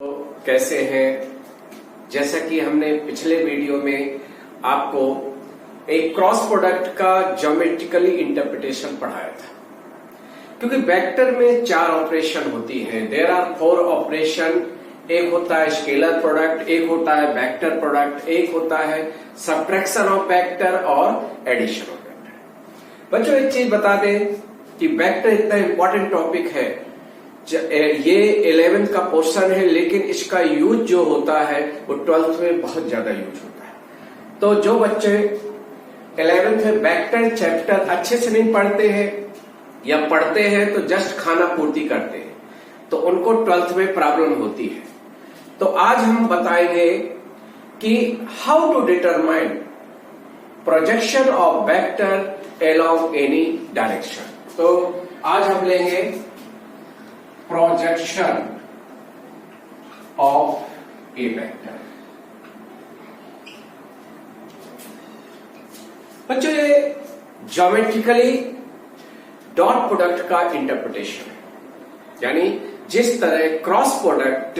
तो कैसे हैं? जैसा कि हमने पिछले वीडियो में आपको एक क्रॉस प्रोडक्ट का ज्योमेट्रिकली इंटरप्रिटेशन पढ़ाया था, क्योंकि वेक्टर में 4 ऑपरेशन होती हैं। There are 4 operation. एक होता है स्केलर प्रोडक्ट, एक होता है वेक्टर प्रोडक्ट, एक होता है सब्ट्रैक्शन ऑफ वेक्टर और एडिशन ऑफ वेक्टर। बच्चों एक चीज बता दें कि वेक्टर इतना इंपॉर्टेंट टॉपिक है, ये 11th का पोर्शन है, लेकिन इसका यूज जो होता है वो 12th में बहुत ज्यादा यूज होता है। तो जो बच्चे 11th में वेक्टर चैप्टर अच्छे से नहीं पढ़ते हैं या पढ़ते हैं तो जस्ट खाना पूर्ति करते हैं, तो उनको 12th में प्रॉब्लम होती है। तो आज हम बताएंगे कि how to determine projection of vector along any direction. तो आज हम लेंगे प्रोजेक्शन ऑफ ए वेक्टर। बच्चों ये ज्योमेट्रिकली डॉट प्रोडक्ट का इंटरप्रिटेशन है, यानी जिस तरह क्रॉस प्रोडक्ट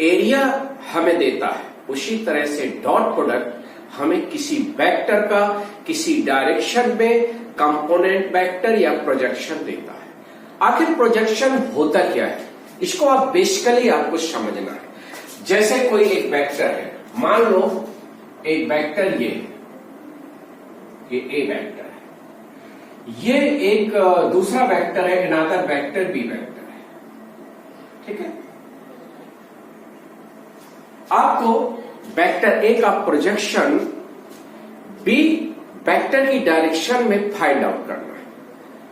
एरिया हमें देता है उसी तरह से डॉट प्रोडक्ट हमें किसी वेक्टर का किसी डायरेक्शन में कंपोनेंट वेक्टर या प्रोजेक्शन देता है। आखिर प्रोजेक्शन होता क्या है, इसको आप बेसिकली आपको समझना है। जैसे कोई एक वेक्टर है, मान लो एक वेक्टर ये ए वेक्टर है, ये एक दूसरा वेक्टर है, अनदर वेक्टर बी वेक्टर है, ठीक है। आपको वेक्टर ए का प्रोजेक्शन बी वेक्टर की डायरेक्शन में फाइंड आउट करना है,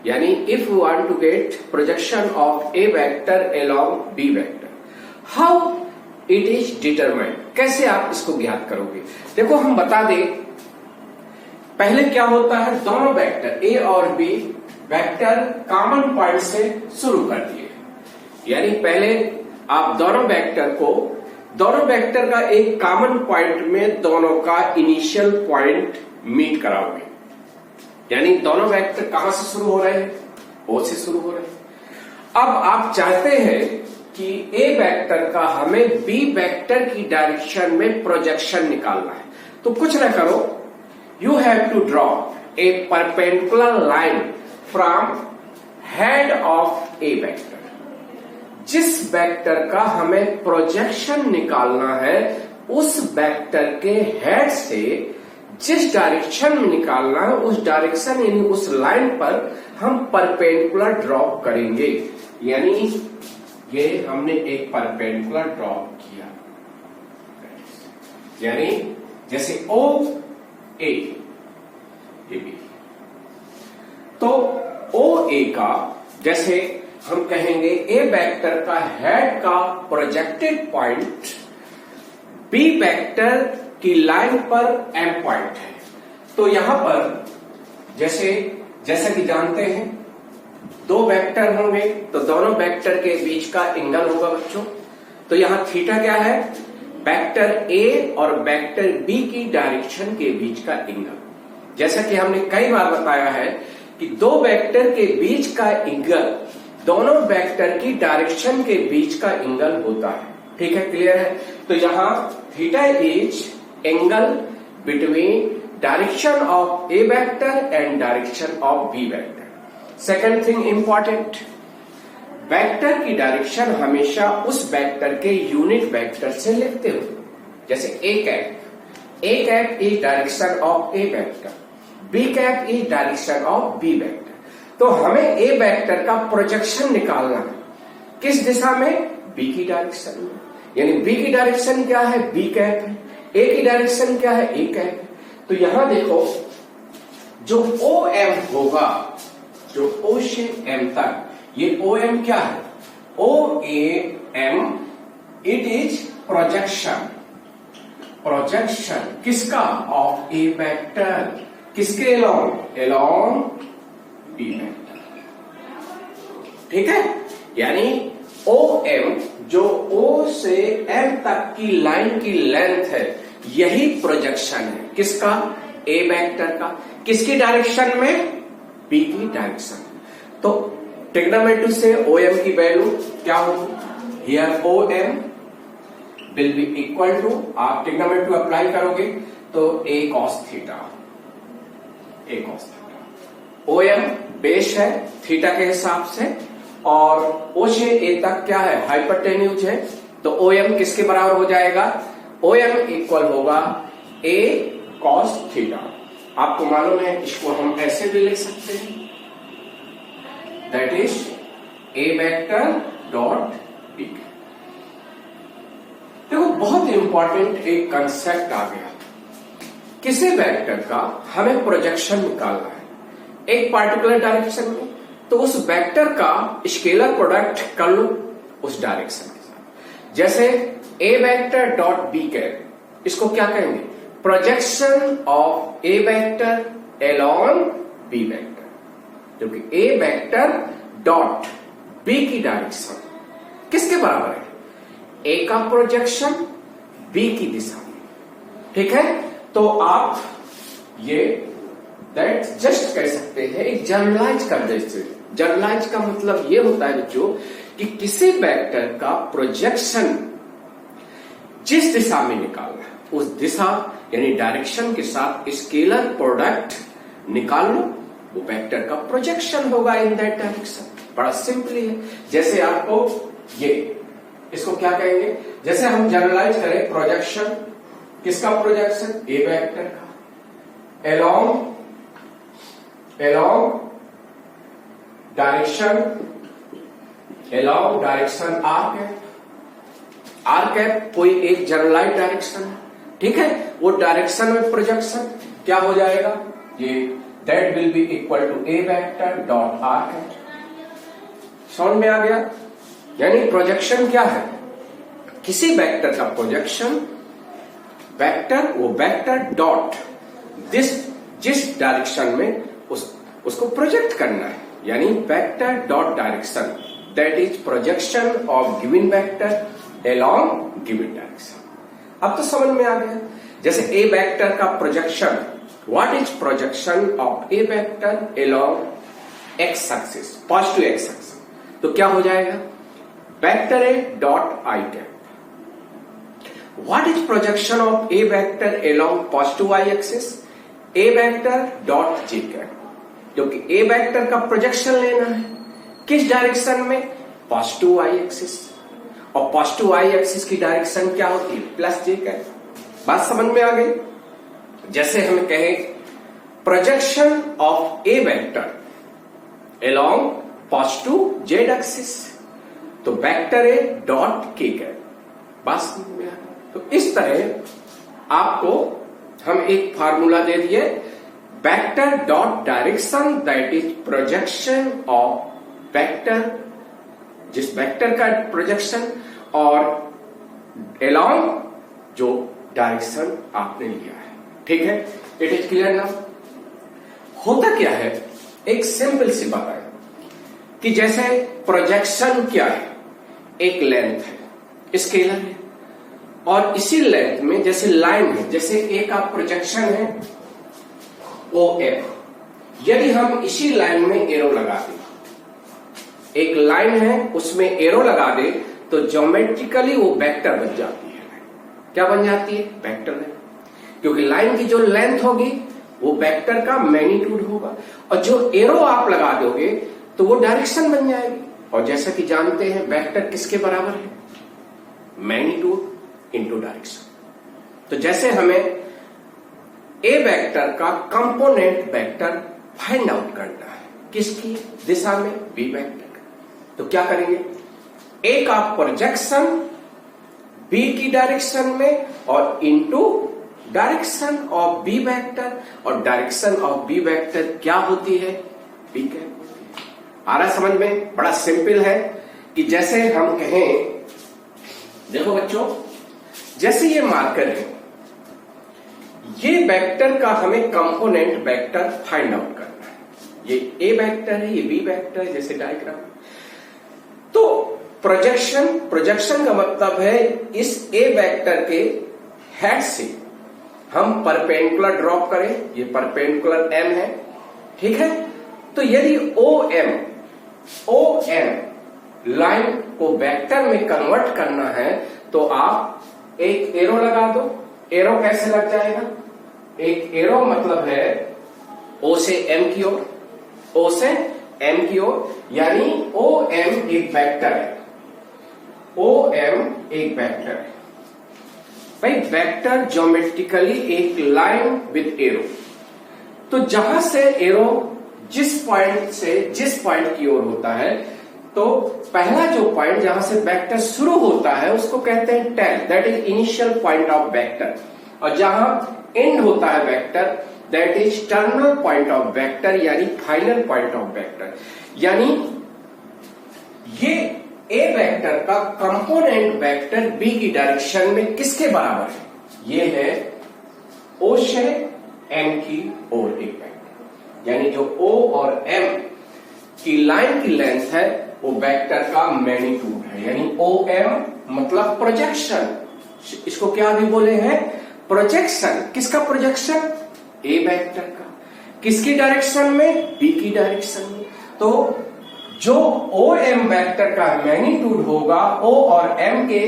यानी if you want to get projection of A vector along B vector, how it is determined, कैसे आप इसको ज्ञात करोगे। देखो हम बता दें, पहले क्या होता है, दोनों वेक्टर ए और बी वेक्टर कॉमन पॉइंट से शुरू कर दिए, यानी पहले आप दोनों वेक्टर का एक कॉमन पॉइंट में दोनों का इनिशियल पॉइंट मीट कराओगे, यानी दोनों वेक्टर कहां से शुरू हो रहे हैं, ओ से शुरू हो रहे हैं। अब आप चाहते हैं कि ए वेक्टर का हमें बी वेक्टर की डायरेक्शन में प्रोजेक्शन निकालना है, तो कुछ ना करो, you have to draw a perpendicular line from head of A vector. जिस वेक्टर का हमें प्रोजेक्शन निकालना है उस वेक्टर के हेड से जिस डायरेक्शन में निकालना है उस डायरेक्शन यानी उस लाइन पर हम परपेंडिकुलर ड्रॉप करेंगे, यानी ये हमने एक परपेंडिकुलर ड्रॉप किया, यानी जैसे ओ ए ये बी, तो ओ ए का जैसे हम कहेंगे ए वेक्टर का हेड का प्रोजेक्टेड पॉइंट बी वेक्टर की लाइन पर एम पॉइंट है। तो यहां पर जैसा कि जानते हैं दो वेक्टर होंगे तो दोनों वेक्टर के बीच का एंगल होगा बच्चों। तो यहां थीटा क्या है, वेक्टर ए और वेक्टर बी की डायरेक्शन के बीच का एंगल। जैसा कि हमने कई बार बताया है कि दो वेक्टर के बीच का एंगल दोनों वेक्टर की डायरेक्शन के बीच का एंगल होता है, ठीक है, क्लियर है। तो यहां theta is angle between direction of A vector and direction of B vector. Second thing important, vector की डायरेक्शन हमेशा उस वेक्टर के यूनिट वेक्टर से लिखते हो, जैसे a cap is direction of A vector, b cap is direction of B vector. तो हमें ए वेक्टर का प्रोजेक्शन निकालना है, किस दिशा में, बी की डायरेक्शन में, यानी बी की डायरेक्शन क्या है, बी कैप है, ए की डायरेक्शन क्या है, ए कैप है। तो यहां देखो जो ओ एम होगा, जो ओ से एम तक, ये ओ एम क्या है, O A M, it is projection किसका, ऑफ ए वेक्टर, किसके एलोंग बी वेक्टर, ठीक है। यानी ओ एम जो ओ से एम तक की लाइन की लेंथ है, यही प्रोजेक्शन है, किसका, ए वेक्टर का, किसकी डायरेक्शन में, बी की डायरेक्शन। तो ट्रिग्नोमेट्री से ओ एम की वैल्यू क्या होगी, here O M will be equal to, आप ट्रिग्नोमेट्री अप्लाई करोगे तो a cos theta, a cos theta. OM base है थीटा के हिसाब से, और O से A तक क्या है, हाइपरटेन्यूज है, तो OM किसके बराबर हो जाएगा, OM इक्वल होगा A cos थीटा। आपको मालूम है इसको हम ऐसे भी लिख सकते हैं, that is A vector dot B। देखो बहुत इंपॉर्टेंट एक कंसेप्ट आ गया, किसी वेक्टर का हमें प्रोजेक्शन निकालना है एक पार्टिकुलर डायरेक्शन में, तो उस वेक्टर का स्केलर प्रोडक्ट कर लो उस डायरेक्शन के साथ। जैसे A vector dot B cap, इसको क्या कहेंगे, projection of A vector along B vector, क्योंकि A वेक्टर डॉट B की डायरेक्शन किसके बराबर है, A का प्रोजेक्शन B की दिशा में, ठीक है। तो आप ये दैट जस्ट कह सकते हैं, एक जनरलाइज कर देते। जनरलाइज का मतलब ये होता है बच्चों कि किसी वेक्टर का प्रोजेक्शन जिस दिशा में निकालना है उस दिशा यानी डायरेक्शन के साथ स्केलर प्रोडक्ट निकाल लो, वो वेक्टर का प्रोजेक्शन होगा इन दैट डायरेक्शन। बड़ा सिंपली है। जैसे आपको ये इसको क्या कहेंगे, जैसे हम जनरलाइज करें प्रोजेक्शन, किसका प्रोजेक्शन, ए वेक्टर का एलॉन्ग डायरेक्शन आर कैप कोई एक जनरलाइज डायरेक्शन है, ठीक है। वो डायरेक्शन में प्रोजेक्शन क्या हो जाएगा, ये that will be equal to A vector dot R cap. समझ में आ गया, यानी प्रोजेक्शन क्या है, किसी वेक्टर का प्रोजेक्शन, वेक्टर वो वेक्टर डॉट जिस डायरेक्शन में उसको प्रोजेक्ट करना है, यानी vector dot direction, that is projection of given vector along given direction. अब तो समझ में आ गया। जैसे ए वेक्टर का projection, what is projection of A vector along x axis, positive x axis, तो क्या हो जाएगा, vector A dot I cap. What is projection of A vector along positive I axis, A vector dot J cap, क्योंकि ए vector का projection लेना है किस direction में, पॉजिटिव आई एक्सिस, और पॉजिटिव आई एक्सिस की डायरेक्शन क्या होती है, प्लस जे कैप। बात समझ में आ गई। जैसे हम कहें projection of A vector along positive Z axis, तो वेक्टर ए डॉट के कैप। बात समझ में आ गई। तो इस तरह आपको हम एक फार्मूला दे दिए, vector dot direction that is projection of vector, जिस वेक्टर का प्रोजेक्शन, और एलॉन्ग जो डायरेक्शन आपने लिया है, ठीक है। इट इज क्लियर ना। होता क्या है, एक सिंपल सी बात है कि जैसे प्रोजेक्शन क्या है, एक लेंथ है, स्केलर है, और इसी लेंथ में जैसे लाइन है, जैसे एक आप प्रोजेक्शन है ओ एफ, यदि हम इसी लाइन में एरो लगा दें, एक लाइन है उसमें एरो लगा दे, तो ज्योमेट्रिकली वो वेक्टर बन जाती है। क्या बन जाती है, वेक्टर है, क्योंकि लाइन की जो लेंथ होगी वो वेक्टर का मैग्नीट्यूड होगा, और जो एरो आप लगा दोगे तो वो डायरेक्शन बन जाएगी। और जैसा कि जानते हैं वेक्टर किसके बराबर है, मैग्नीट्यूड इंटू डायरेक्शन। तो जैसे हमें ए वेक्टर का कंपोनेंट वेक्टर फाइंड आउट करना है, किसकी दिशा में, बी वेक्टर का, तो क्या करेंगे, ए का प्रोजेक्शन बी की डायरेक्शन में और into direction of B vector, और डायरेक्शन ऑफ बी वेक्टर क्या होती है, बी कैप। आ रहा समझ में, बड़ा सिंपल है कि जैसे हम कहें, देखो बच्चों, जैसे ये मार्कर है, ये वेक्टर का हमें कंपोनेंट वेक्टर फाइंड आउट करना है। ये ए वेक्टर है, ये बी वेक्टर है, जैसे डायग्राम। तो प्रोजेक्शन का मतलब है इस ए वेक्टर के हेड से हम परपेंडिकुलर ड्रॉप करें, ये परपेंडिकुलर एम है, ठीक है। तो यदि ओ एम लाइन को वेक्टर में कन्वर्ट करना है, तो आप एक एरो लगा दो। एरो कैसे लग जाएगा? एक एरो मतलब है ओ से एम की ओर, ओ से एम की ओर, यानी ओ एम एक वेक्टर है। ओ एम एक वेक्टर है भाई। वेक्टर ज्योमेट्रिकली एक लाइन विद एरो। तो जहां से एरो जिस पॉइंट से जिस पॉइंट की ओर होता है, तो पहला जो पॉइंट जहां से वेक्टर शुरू होता है उसको कहते हैं tail, that is initial point of vector. और जहां एंड होता है vector, that is terminal point of vector, यानी फाइनल पॉइंट ऑफ वेक्टर। यानी ये ए वेक्टर का कंपोनेंट वेक्टर बी की डायरेक्शन में किसके बराबर है? ये है ओ से एम की ओर एक वेक्टर, यानी जो ओ और एम की लाइन की लेंथ है वो वेक्टर का मैग्नीट्यूड है। यानी ओ एम मतलब प्रोजेक्शन, इसको क्या भी बोले हैं? प्रोजेक्शन। किसका प्रोजेक्शन? ए वेक्टर का। किसकी डायरेक्शन में? बी की डायरेक्शन में। तो जो ओ एम वेक्टर का मैग्नीट्यूड होगा, ओ और एम के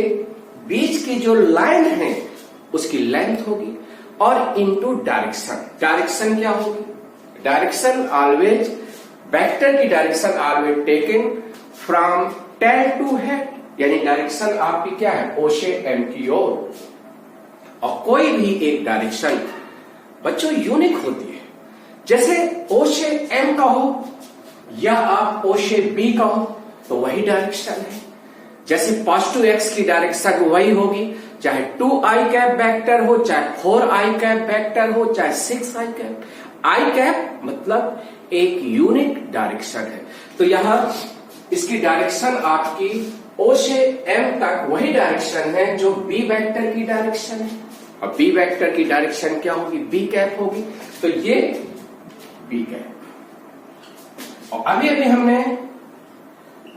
बीच की जो लाइन है उसकी लेंथ होगी, और इनटू डायरेक्शन। डायरेक्शन क्या होगी? डायरेक्शन ऑलवेज, वेक्टर की direction always taken from tail to head, यानी डायरेक्शन आपकी क्या है? ओ से एम की ओर। और कोई भी एक डायरेक्शन बच्चों यूनिक होती है। जैसे ओ से एम का हो या आप ओ से बी का हो तो वही डायरेक्शन है। जैसे पॉजिटिव एक्स की डायरेक्शन वही होगी, चाहे 2i कैप वेक्टर हो, चाहे 4i कैप वेक्टर हो, चाहे 6i कैप। आई कैप मतलब एक यूनिक डायरेक्शन है। तो यहां इसकी डायरेक्शन आपकी ओ से एम तक वही डायरेक्शन है जो बी वेक्टर की डायरेक्शन है। अब बी वेक्टर की डायरेक्शन क्या होगी? बी कैप होगी। तो ये बी कैप। और अभी अभी हमने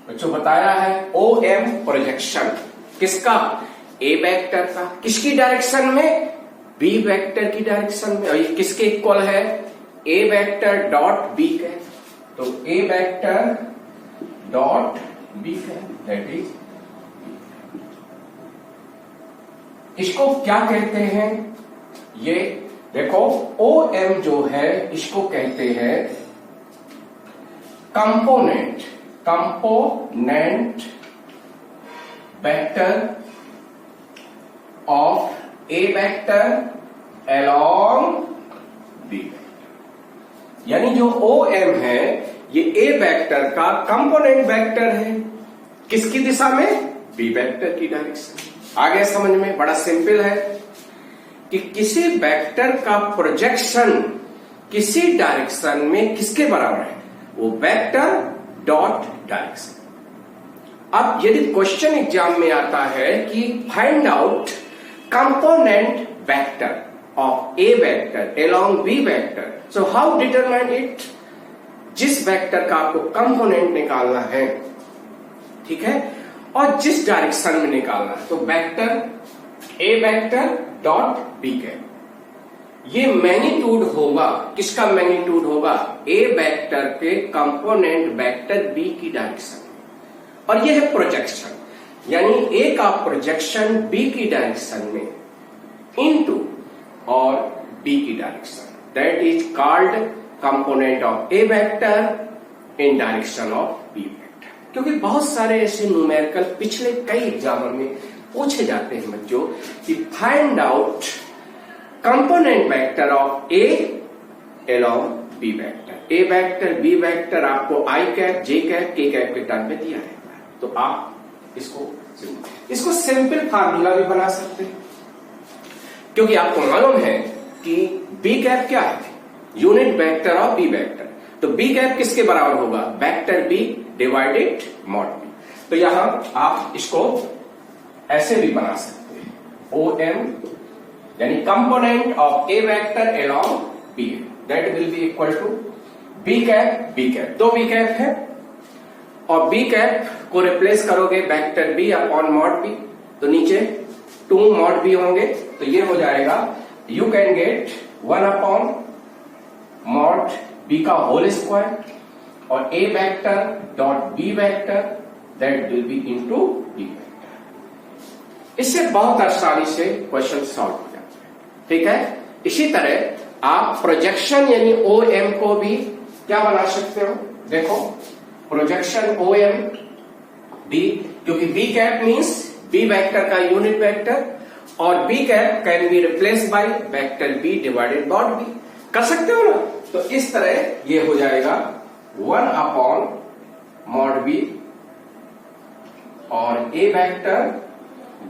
बच्चों बताया है ओ एम प्रोजेक्शन किसका? ए वेक्टर का। किसकी डायरेक्शन में? बी वेक्टर की डायरेक्शन में। और ये किसके इक्वल है? A vector dot B cap. तो a vector dot B cap that is, इसको क्या कहते हैं? ये देखो ओ एम जो है इसको कहते हैं component vector of A vector along B vector. यानी जो ओ एम है ये ए वेक्टर का कंपोनेंट वेक्टर है। किसकी दिशा में? बी वेक्टर की डायरेक्शन। आ गया समझ में? बड़ा सिंपल है कि किसी वेक्टर का प्रोजेक्शन किसी डायरेक्शन में किसके बराबर है? वो वेक्टर डॉट डायरेक्शन। अब यदि क्वेश्चन एग्जाम में आता है कि find out component vector of A vector along B vector, so how determine it? जिस वेक्टर का आपको कंपोनेंट निकालना है, ठीक है, और जिस डायरेक्शन में निकालना है, तो vector A vector dot B cap, ये मैग्नीट्यूड होगा। किसका मैग्नीट्यूड होगा? ए वेक्टर के कंपोनेंट वेक्टर बी की डायरेक्शन में। और ये है प्रोजेक्शन, यानी ए का प्रोजेक्शन बी की डायरेक्शन में इनटू और बी की direction, that is called component of A vector in direction of B vector. क्योंकि बहुत सारे ऐसे न्यूमेरिकल पिछले कई एग्जामों में पूछे जाते हैं बच्चों कि find out component vector of A along B vector. A vector B vector आपको I cap J cap K cap के टर्म में दिया रहता है। तो आप इसको सिंपल फार्मूला भी बना सकते हैं, क्योंकि आपको मालूम है कि बी कैप क्या है? Unit vector of B vector. तो बी कैप किसके बराबर होगा? Vector B divided mod B. तो यहां आप इसको ऐसे भी बना सकते हैं, ओ एम यानी component of A vector along B, that will be equal to B cap B cap. दो बी कैप है और बी कैप को रिप्लेस करोगे vector B upon mod B, तो नीचे 2 मॉड बी होंगे। तो ये हो जाएगा, you can get 1 upon mod b का होल स्क्वायर और a vector dot b vector that will be into b vector. इससे बहुत आसानी से क्वेश्चन सॉल्व हो जाता है। ठीक है, इसी तरह आप प्रोजेक्शन यानी OM को भी क्या बना सकते हो, देखो प्रोजेक्शन OM B, क्योंकि B cap means B vector का यूनिट वेक्टर और B cap can be replace by vector B divided by B, कर सकते हो ना। तो इस तरह ये हो जाएगा 1/mod B और A vector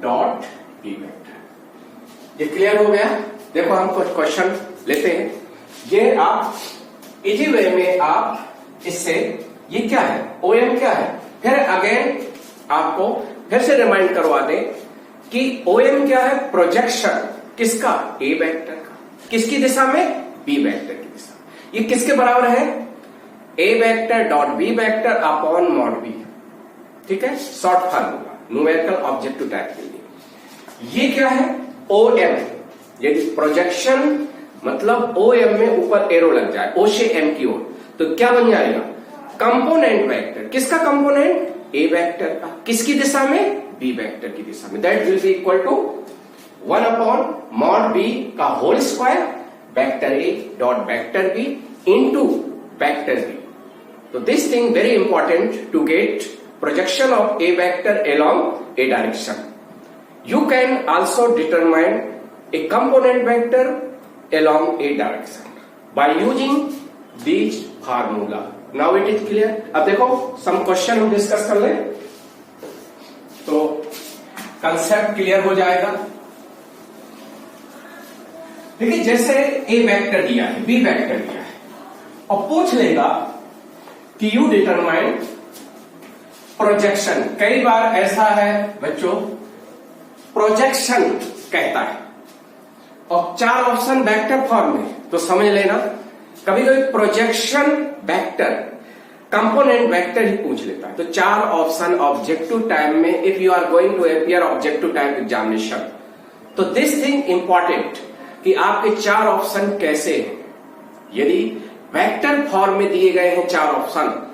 dot B vector. ये क्लियर हो गया। देखो हम कुछ क्वेश्चन लेते हैं, ये आप इजी वे में आप इससे, ये क्या है OM क्या है, फिर अगेन आपको फिर से रिमाइंड करवा दें कि OM क्या है, प्रोजेक्शन किसका, A वेक्टर का, किसकी दिशा में, B वेक्टर की दिशा। ये किसके बराबर है, A vector dot B vector upon mod B। ठीक है, short formula numerical objective type के लिए। ये क्या है OM, यदि प्रोजेक्शन मतलब OM में ऊपर एरो लग जाए O से M की ओर, तो क्या बन जाएगा, कंपोनेंट वेक्टर, किसका कंपोनेंट, A वेक्टर का, किसकी दिशा में, B वेक्टर की दिशा में। That will be equal to 1/mod B का whole square vector A dot vector B into vector B। तो this thing very important to get projection of A vector along A direction. You can also determine a component vector along A direction by using these formula. Now it is clear. अब देखो some question हम discuss कर ले तो concept clear हो जाएगा। देखिए जैसे A वेक्टर दिया है, B वेक्टर दिया है और पूछ लेगा कि यू डिटरमाइन प्रोजेक्शन। कई बार ऐसा है बच्चों, प्रोजेक्शन कहता है और 4 ऑप्शन वेक्टर फॉर्म में, तो समझ लेना कभी कभी प्रोजेक्शन वेक्टर कंपोनेंट वेक्टर ही पूछ लेता है। तो 4 ऑप्शन ऑब्जेक्टिव टाइप में, if you are going to appear objective type examination, तो दिस थिंग इंपॉर्टेंट कि आपके 4 ऑप्शन कैसे हैं। यदि वेक्टर फॉर्म में दिए गए हैं 4 ऑप्शन,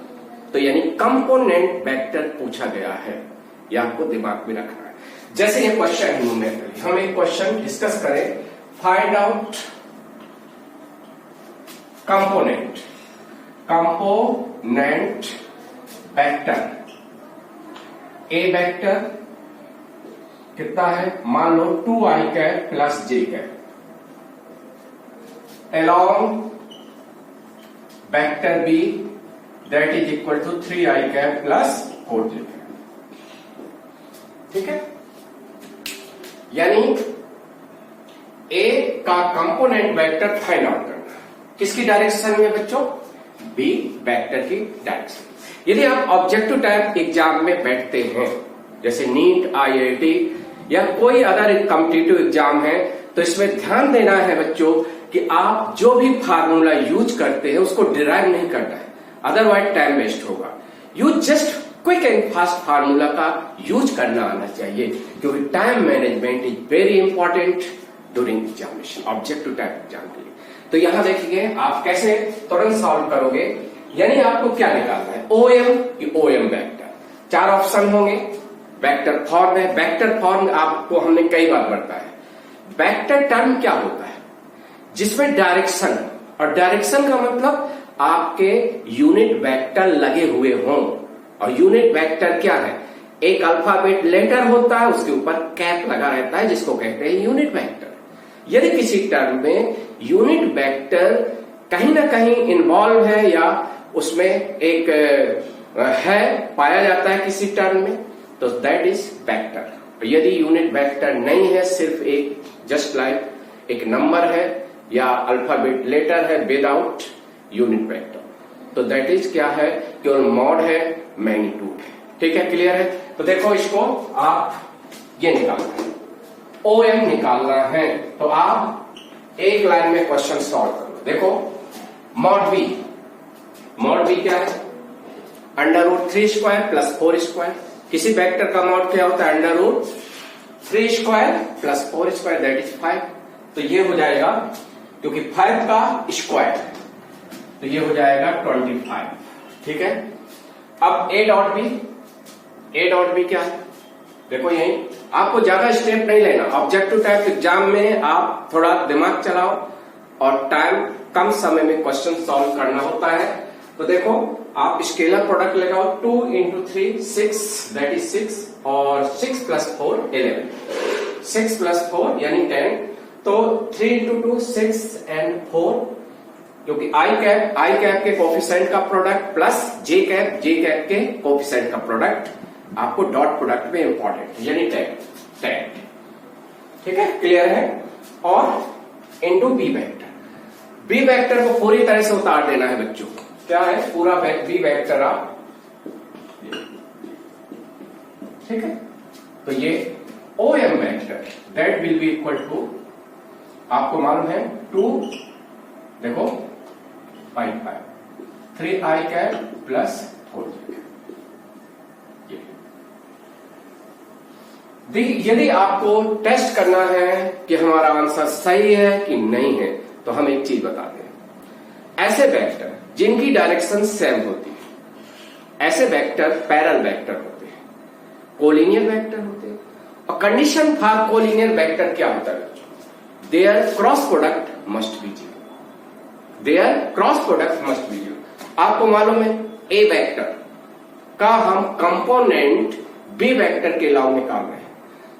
तो यानी कंपोनेंट वेक्टर पूछा गया है, यह आपको दिमाग में रखना है। जैसे ये क्वेश्चन है न्यूमेरिकली, हम एक क्वेश्चन डिस्कस करें, find out component vector. A vector कितना है, मान लो 2i cap plus j cap along vector B that is equal to 3i cap plus 4j cap। ठीक है, यानी A का कंपोनेंट वेक्टर फाइंड आउट करना, किसकी डायरेक्शन में बच्चों, B वेक्टर की डायरेक्शन। यदि आप ऑब्जेक्टिव टाइप एग्जाम में बैठते हैं, जैसे नीट, IIT या कोई अदर कॉम्पिटिटिव एग्जाम है, तो इसमें ध्यान देना है बच्चों कि आप जो भी फार्मूला यूज करते हैं उसको डिराइव नहीं करना है, अदरवाइज टाइम वेस्ट होगा। You just quick and fast formula का यूज करना आना चाहिए, क्योंकि time management is very important during examination, objective type exam के लिए। तो यहां देखिए आप कैसे तुरंत सॉल्व करोगे, यानी आपको क्या निकालना है, OM की OM वेक्टर। 4 ऑप्शन होंगे, वेक्टर फॉर्म है। वेक्टर फॉर्म आपको हमने कई बार बताया है। वेक्टर टर्म क्या होता है, जिसमें डायरेक्शन, और डायरेक्शन का मतलब आपके यूनिट वेक्टर लगे हुए हों। और यूनिट वेक्टर क्या है, एक अल्फाबेट लेटर होता है, उसके ऊपर कैप लगा रहता है, जिसको कहते हैं यूनिट वेक्टर। यदि किसी टर्म में यूनिट वेक्टर कहीं ना कहीं इन्वॉल्व है या उसमें एक है, पाया जाता है किसी टर्म में, तो दैट इज वेक्टर। यदि यूनिट वेक्टर नहीं है, सिर्फ एक जस्ट लाइक एक नंबर है या अल्फाबेट लेटर है विदाउट यूनिट वेक्टर, तो दैट इज क्या है, केवल मॉड है, मैग्नीट्यूड है। ठीक है, क्लियर है। तो देखो इसको आप ये निकालना है, OM निकालना है, तो आप एक लाइन में क्वेश्चन सॉल्व करो। देखो मॉड B क्या है, √3² प्लस 4²। किसी वेक्टर का मॉड क्या होता है, √3² प्लस 4², दैट इज 5। तो ये हो जाएगा, क्योंकि 5 का स्क्वायर, तो ये हो जाएगा 25। ठीक है, अब A डॉट B क्या है, देखो यही आपको ज्यादा स्टेप नहीं लेना। ऑब्जेक्टिव टाइप एग्जाम में आप थोड़ा दिमाग चलाओ और टाइम कम समय में क्वेश्चन सॉल्व करना होता है। तो देखो आप स्केलर प्रोडक्ट लगाओ, 2 into 3 6 दैट इज 6 और 6 plus 4 11, 6 plus 4 यानी 10। तो 3 into 2 6 and 4, क्योंकि आई कैप के कोफिशिएंट का प्रोडक्ट प्लस जे कैप के कोफिशिएंट का प्रोडक्ट आपको डॉट प्रोडक्ट में इंपॉर्टेंट यानी 10। ठीक है, क्लियर है। और इनटू बी वेक्टर को पूरी तरह से उतार देना है बच्चों। क्या है पूरा बी वेक्टर आप, ठीक है। तो ये O M vector that will be equal to, आपको मालूम है 2, देखो 5 3 आई कैप प्लस 4 यदि आपको टेस्ट करना है कि हमारा आंसर सही है कि नहीं है, तो हम एक चीज बताते हैं। ऐसे वेक्टर जिनकी डायरेक्शन सेम होती है, ऐसे वेक्टर पैरेलल वेक्टर होते हैं, कोलिनियर वेक्टर होते हैं। और कंडीशन फॉर कोलिनियर वेक्टर क्या होता है? Their cross product must be zero. Their cross product must be zero. आपको मालूम है ए वेक्टर का हम कंपोनेंट बी वेक्टर के अलावा निकाल रहे हैं,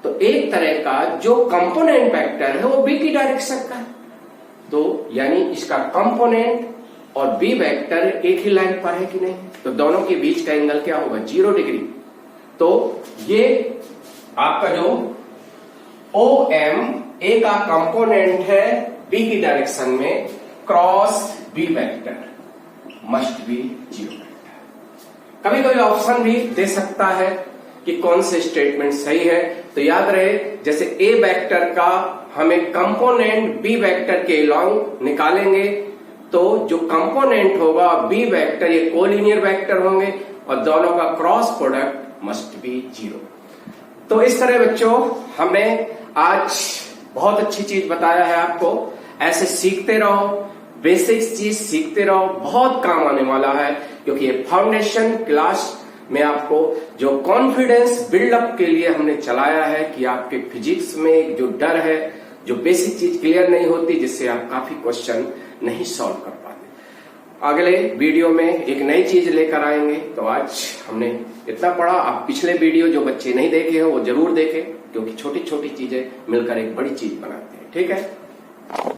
तो एक तरह का जो कंपोनेंट वेक्टर है वो बी की डायरेक्शन का है। तो यानी इसका कंपोनेंट और बी वेक्टर एक ही लाइन पर है कि नहीं, तो दोनों के बीच का एंगल क्या होगा? 0 डिग्री। तो ये आपका जो ओ एम ए का कंपोनेंट है बी की डायरेक्शन में, cross B vector must be 0 vector. कभी कभी ऑप्शन भी दे सकता है कि कौन से स्टेटमेंट सही है। तो याद रहे, जैसे ए वेक्टर का हमें कंपोनेंट बी वेक्टर के लॉन्ग निकालेंगे, तो जो कंपोनेंट होगा बी वेक्टर ये कोलिनियर वेक्टर होंगे और दोनों का क्रॉस प्रोडक्ट मस्ट बी 0। तो इस तरह बच्चों हमने आज बहुत अच्छी चीज बताया है आपको। ऐसे सीखते रहो, बेसिक्स चीज सीखते रहो, बहुत काम आने वाला है। क्योंकि ये फाउंडेशन क्लास में आपको जो कॉन्फिडेंस बिल्डअप के लिए हमने चलाया है कि आपके फिजिक्स में जो डर है, जो बेसिक चीज क्लियर नहीं होती, जिससे आप काफी क्वेश्चन नहीं सॉल्व कर पाते। अगले वीडियो में एक नई चीज लेकर आएंगे। तो आज हमने इतना पढ़ा। आप पिछले वीडियो जो बच्चे नहीं देखे हो वो जरूर देखें, क्योंकि छोटी छोटी चीजें मिलकर एक बड़ी चीज बनाते हैं। ठीक है।